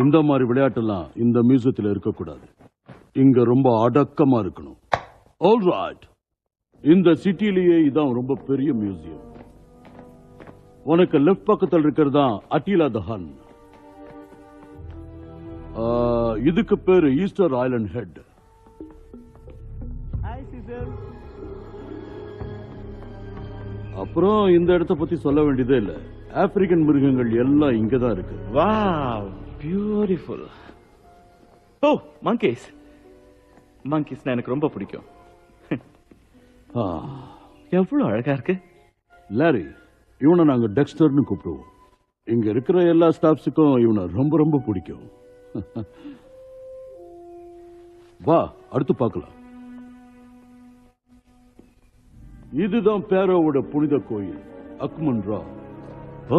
இந்த மாதிரி விளையாட்டெல்லாம் இந்த மியூசியத்துல இருக்கக்கூடாது. இங்க ரொம்ப அடக்கமா இருக்கணும். ஆல்ரைட், இந்த சிட்டிலேயே இதான் ரொம்ப பெரிய மியூசியம். உனக்கு லெஃப்ட் பக்கத்தில் இருக்கிறதா அட்டிலா த ஹன். இதுக்கு பேரு ஈஸ்டர் ஐலண்ட் ஹெட். அப்புறம் இந்த இடத்த பத்தி சொல்ல வேண்டியதே இல்ல. ஆப்பிரிக்கன் மிருகங்கள் எல்லாம் இங்கதான் இருக்கு. Wow, beautiful. ஓ, மங்கீஸ். மங்கீஸ்னா எனக்கு ரொம்ப பிடிக்கும். எவ்வளவு அழகா இருக்கு. லாரி, இவனை நாங்க டெக்ஸ்டர்னு கூப்பிடுவோம். இங்க இருக்கிற எல்லா ஸ்டாஃப்ஸுக்கும் இவனை ரொம்ப ரொம்ப பிடிக்கும். வா, அடுத்து பார்க்கலாம். இதுதான் பேரோவோட புனித கோயில், அக்மன் ரா. ஓ,